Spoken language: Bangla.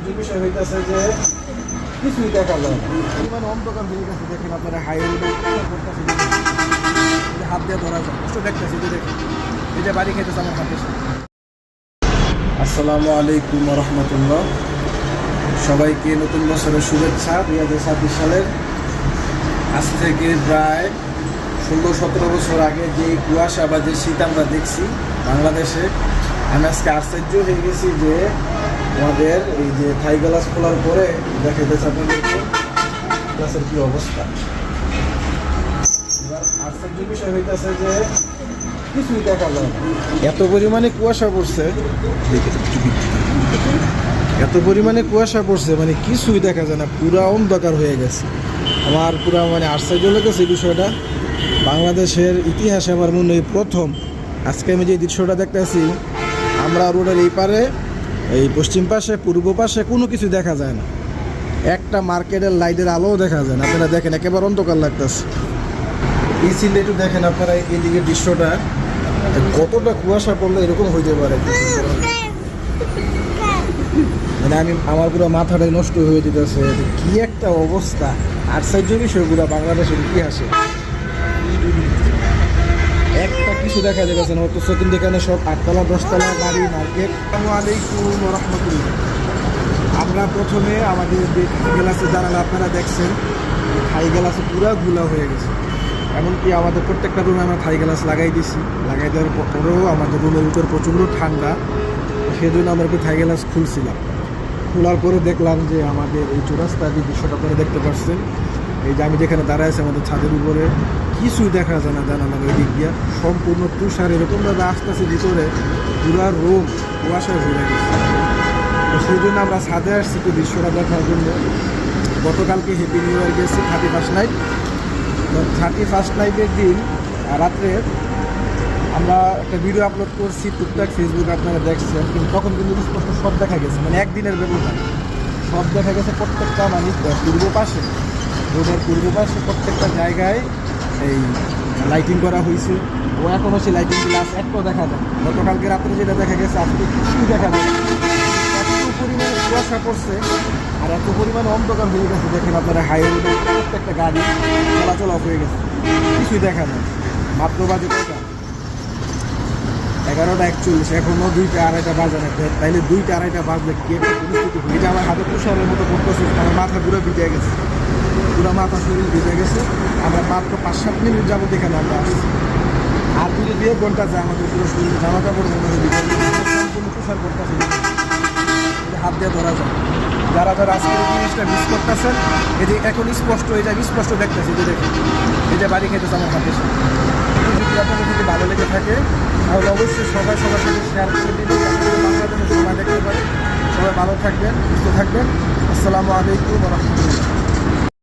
আশ্চর্য বিষয় হইতেছে যে কিছুই দেখা যায় না, মানে অন্ধকার হয়ে গেছে। দেখেন আপনারা হাইওয়ে হাত দিয়ে ধরা যায়, কষ্ট দেখতেছি যে দেখেন এই যে বাড়ি খেতেছে আমার হাতের সাথে। আসসালামু আলাইকুম রহমতুল্লাহ, সবাইকে নতুন বছরের শুভেচ্ছা। 2026 সালের আজ থেকে প্রায় 16-17 বছর আগে যে কুয়াশা বা যে শীত আমরা দেখছি বাংলাদেশে, আমি আজকে আশ্চর্য হয়ে গেছি যে আমাদের এই যে থাই গ্লাস খোলার পরে দেখা যাচ্ছে আপনাদের গ্লাসের কী অবস্থা। এবার আশ্চর্য বিষয় হইতেছে যে কিছুই দেখা যায় না, এত পরিমাণে কুয়াশা পড়ছে, এত পরিমাণে কুয়াশা পড়ছে মানে কিছুই দেখা যায় না, পুরা অন্ধকার হয়ে গেছে। আমার পুরা মানে আশ্চর্য লেগেছে এই বিষয়টা। বাংলাদেশের ইতিহাসে আমার মনে হয় প্রথম আজকে আমি যে দৃশ্যটা দেখতেছি, আমরা রোডের এই পারে এই পশ্চিম পাশে পূর্ব পাশে কোনো কিছু দেখা যায় না, একটা মার্কেটের লাইটের আলোও দেখা যায় না। আপনারা দেখেন একেবারে অন্ধকার লাগতেছে। এই সিনটা একটু দেখেন আপনারা, এইদিকে দৃশ্যটা কতটা কুয়াশা পড়লে এরকম হইতে পারে, মানে আমি আমার পুরো মাথাটাই নষ্ট হয়ে যেতেছে। কি একটা অবস্থা, আশ্চর্য বিষয়গুলো বাংলাদেশের ইতিহাসে একটা কিছু দেখা যাচ্ছে না। অথচ কিন্তু এখানে সব 8তলা 10তলা বাড়ি, মার্কেট। আসসালামু আলাইকুম রহমতুল্লাহ। আমরা প্রথমে আমাদের যে থাই গ্লাসের জানালা আপনারা দেখছেন, থাই গ্লাসে পুরো গুলা হয়ে গেছে। এমনকি আমাদের প্রত্যেকটা রুমে আমরা থাই গ্লাস লাগাই দিছি, লাগাই দেওয়ার পরেও আমাদের রুমের ভিতর প্রচণ্ড ঠান্ডা, সেই জন্য আমরা একটু থাই গ্লাস খুলছিলাম। খোলার পরে দেখলাম যে আমাদের এই চৌরাস্তা যে দৃশ্যটা আপনারা দেখতে পাচ্ছেন, এই যে আমি যেখানে দাঁড়ায় আছি আমাদের ছাদের উপরে কিছুই দেখা যায় না, জানালাম এই দিক দিয়ে সম্পূর্ণ তুষার এরকমভাবে আসতেছে ভিতরে, পুরা রোম কুয়াশায় ভরে গেছে। তো সেই জন্য আমরা ছাদে আসছি একটু দৃশ্যটা দেখার জন্য। গতকালকে হ্যাপি নিউ ইয়ার গেছি 31st নাইট। তো 31st নাইটের দিন রাত্রে আমরা একটা ভিডিও আপলোড করছি টুকটাক ফেসবুকে, আপনারা দেখছেন, কিন্তু তখন কিন্তু স্পষ্ট সব দেখা গেছে, মানে একদিনের ব্যবধান সব দেখা গেছে। প্রত্যেকটা মানে পূর্ব পাশে, রোডের পূর্ব পাশে প্রত্যেকটা জায়গায় এই লাইটিং করা হয়েছে। ও এখনও সেই লাইটিংগুলো আছে, একটাও দেখা যায়। গতকালকে রাত্রে যেটা দেখা গেছে আজকে কিছুই দেখা যায়। এত পরিমাণে কুয়াশা পড়ছে আর এত পরিমাণে অন্ধকার হয়ে গেছে, দেখেন আপনারা হাইওয়ে প্রত্যেকটা গাড়ি চলাচল অফ হয়ে গেছে, কিছুই দেখা যায়। মাত্র বাজে কয়টা 11টা 41, এখনও 2টা 2:30 বাজে না। তাইলে 2টা 2:30 বাজলে কি একটা পরিস্থিতি। এটা আমার হাতে তুষারের মতো পড়তেছে, আমার মাথা পুরো ভিজে গেছে, পুরো মাথা শরীর ভিজে গেছে। আমরা মাত্র 5-7 মিনিট যাবো এখানে আমরা আসছি, আর যদি 1 ঘন্টা যায় আমাদের পুরো শরীর জামা কাপড় মনে হয় সম্পূর্ণ তুষার পড়তেছে, হাত দিয়ে ধরা যায়। যারা যারা আজকের জিনিসটা মিস করতেছেন, এই যে এখন স্পষ্ট, এটা স্পষ্ট দেখতেছি যে দেখুন এই যে বাড়ি খেতেছে আমার হাতের সাথে। যদি আপনাদের যদি ভালো লেগে থাকে তাহলে অবশ্যই সবাই সবার সাথে শেয়ার করে দিন, বাংলাদেশের সবাই দেখতে পারে। সবাই ভালো থাকবেন, সুস্থ থাকবেন। আসসালামু আলাইকুম রহমতুল্লাহ।